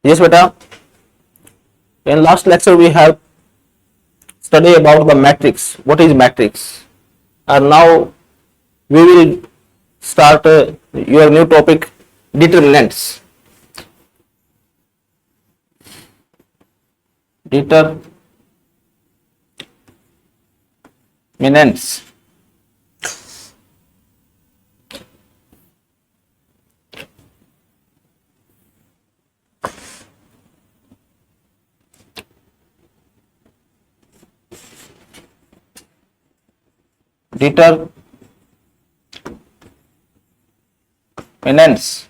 Yes, beta. In last lecture we have studied about the matrix. What is matrix? And now we will start your new topic, determinants. Determinants. Determinants.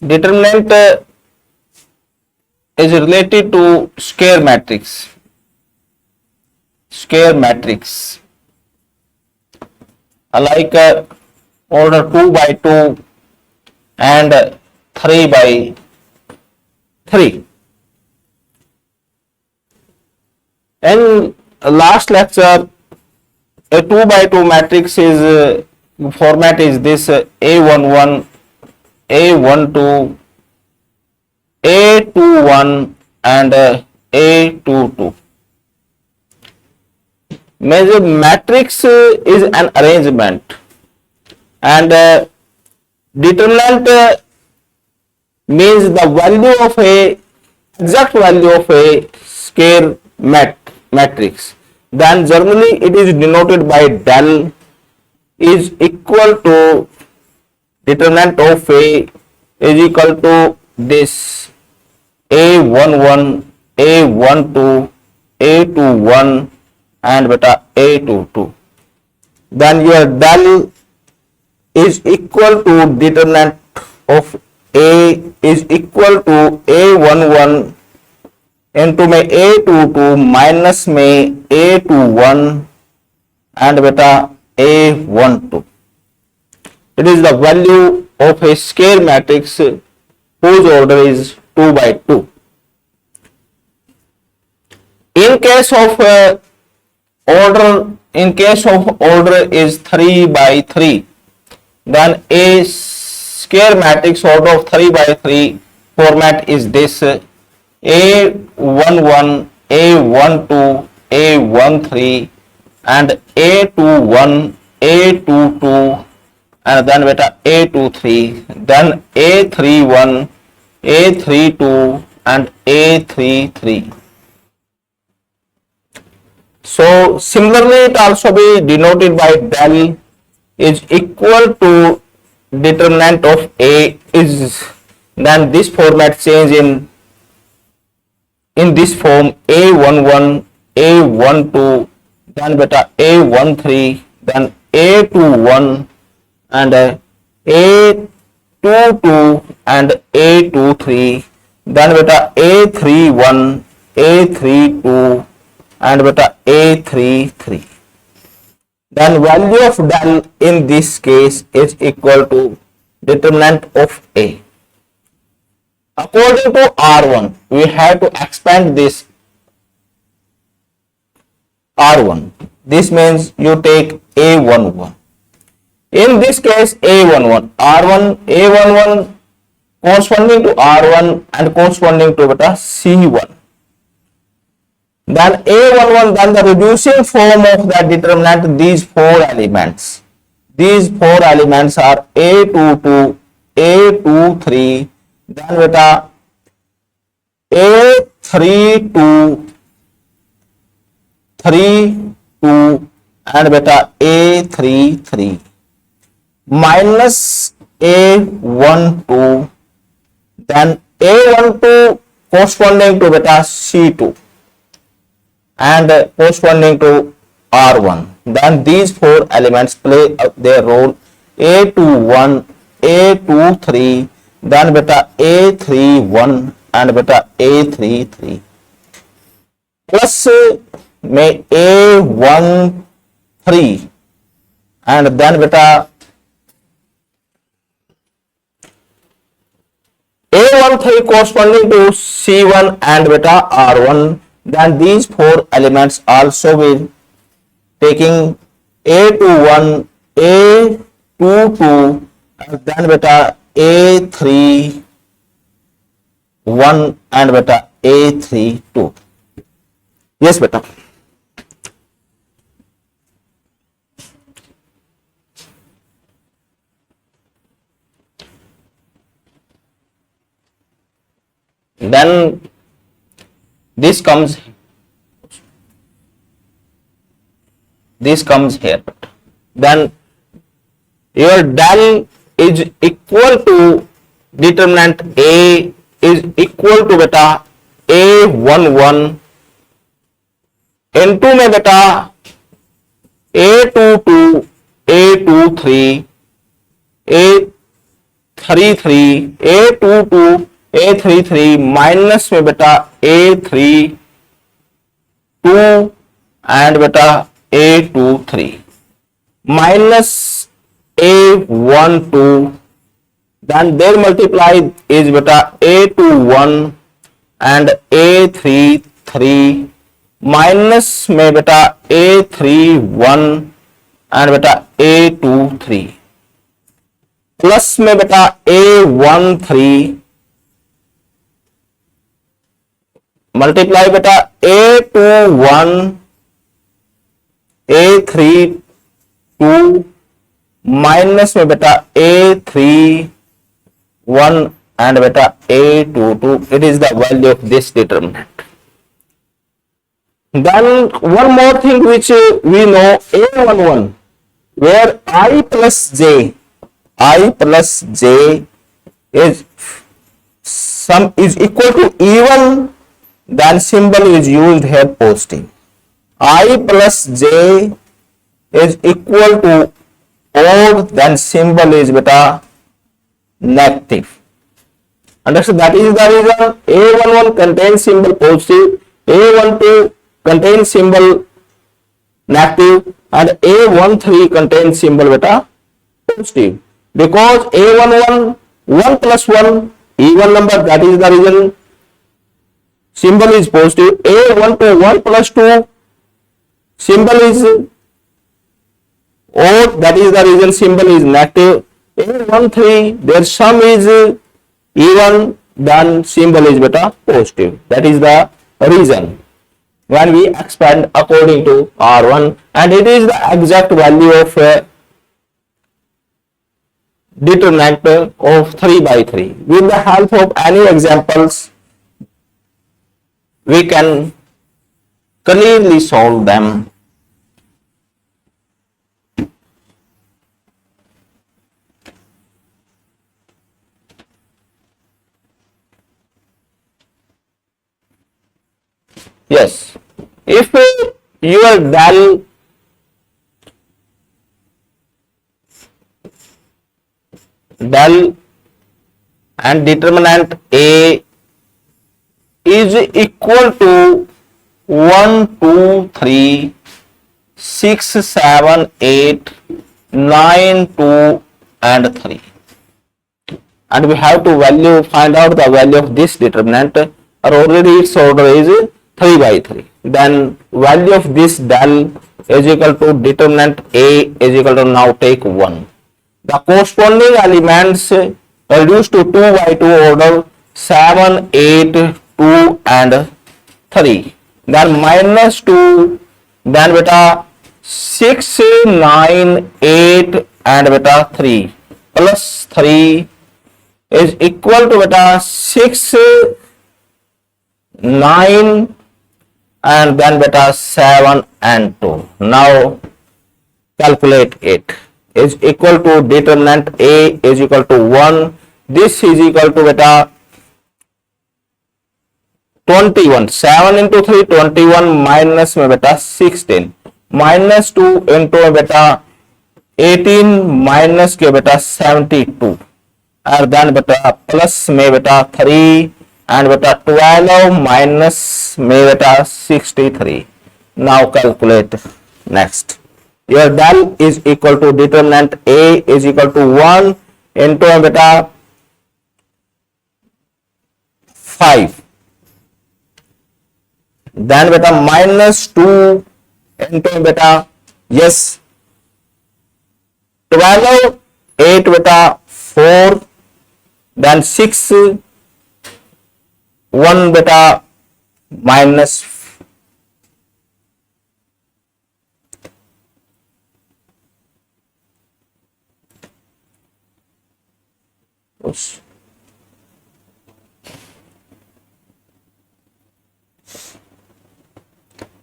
Determinant is related to square matrix. Square matrix. Like order 2 by 2 and 3 by 3. In last lecture, a 2 by 2 matrix is format is this A11, A12, A21 and A22. Measure matrix is an arrangement, and determinant means the value of a exact value of a square matrix. Then generally it is denoted by del is equal to determinant of A is equal to this A11, A12, A21 and beta A22. Then your del is equal to determinant of A is equal to A11 into में A22 minus में A21 and beta A12. It is the value of a square matrix whose order is 2 by 2. In case of order is 3 by 3, then a square matrix order of 3 by 3 format is this A11, A12, A13 and A21, A22 and then beta A23, then A31, A32 and A33. So similarly it also be denoted by del is equal to determinant of A is, then this format change in this form A11, A12, then beta A13, then A21 and A22 and A23, then beta A31, A32 and beta A33. Then value of del in this case is equal to determinant of A. According to R1, we have to expand this R1. This means you take A11. In this case, A11, R1, A11 corresponding to R1 and corresponding to beta C1. Then A11, then the reducing form of the determinant, these four elements. These four elements are A22, A23, then beta A32, 32 and beta A33 minus A12, then A12 corresponding to beta C2 and corresponding to R1. Then these four elements play their role A21, A23, then beta A31 and beta A33 plus में A13 and then beta A13 corresponding to C1 and beta R1. Then these four elements also will taking A21, A22 and then beta A3 1 and beta A3 2. Yes beta. Then this comes here. Then your del is equal to determinant A is equal to beta A11 into में बेटा A22 A23 A33 A22 A33 minus में बेटा A32 and beta A23 minus A12, then their multiply is beta A21 and A33 minus में बेटा A31 and beta A23 plus में बेटा A13 multiply बेटा A21 A32 minus में बेटा A31 and beta A22. It is the value of this determinant. Then one more thing which we know, A11 where I plus j is equal to even, then symbol is used here positive. I plus j is equal to odd, then symbol is beta negative. Understood? That is the reason A11 contains symbol positive, A12 contains symbol negative, and A13 contains symbol beta positive. Because A11 1 plus 1 even number, that is the reason symbol is positive. A12 1 plus 2 symbol is odd, that is the reason symbol is negative. A13 their sum is even, then symbol is beta positive. That is the reason when we expand according to R1, and it is the exact value of determinant of 3 by 3. With the help of any examples, we can clearly solve them. Yes, if your del and determinant A is equal to 1, 2, 3, 6, 7, 8, 9, 2 and 3, and we have to find out the value of this determinant, or already its order is 3 by 3. Then value of this del is equal to determinant A is equal to, now take 1. The corresponding elements reduced to 2 by 2 order 7, 8, 2 and 3. Then minus 2, then beta 6, 9, 8 and beta 3 plus 3 is equal to beta 6, 9 and then beta 7 and 2. Now calculate it. Is equal to determinant A is equal to 1. This is equal to beta 21. 7 into 3 21 minus में beta 16 minus 2 into beta 18 minus के beta 72 और then beta plus में beta 3 and beta 12 minus में beta 63. Now calculate next. Your del is equal to determinant A is equal to 1 into beta 5. Then beta minus 2 into beta, yes, 12, 8 beta 4, then 6, 1 बेटा minus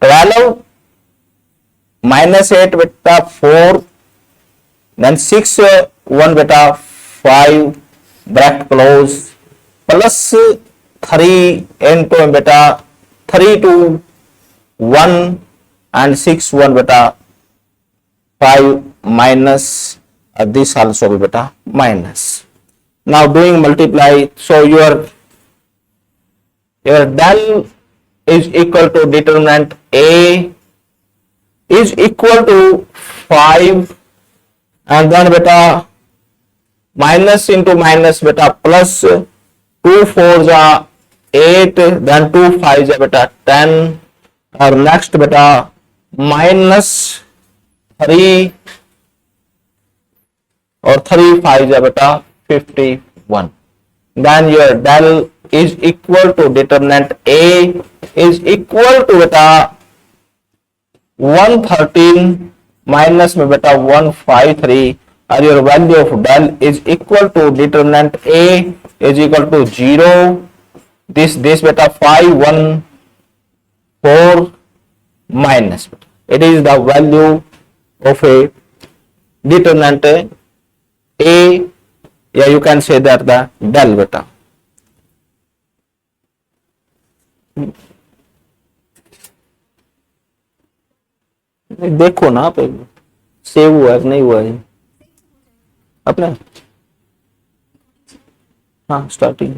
-12 -8 बेटा 4 then 6 1 बेटा 5 bracket close plus 3 into बेटा 3 to 1 and 6 1 बेटा 5 minus this also be beta minus. Now doing multiply, so your del is equal to determinant A is equal to 5 and then beta minus into minus beta plus 2 4s are 8 then 2 5s are beta 10 और next beta minus 3 और 3 5 है बेटा 51. Then your del is equal to determinant A is equal to बेटा 113 minus में बेटा 153 और your value of del is equal to determinant A is equal to 0. This बेटा 514 minus. It is the value of a determinant A, yeah, you can say that the del beta. देखो ना आप save हुआ है नहीं हुआ है अपने, हाँ स्टार्टिंग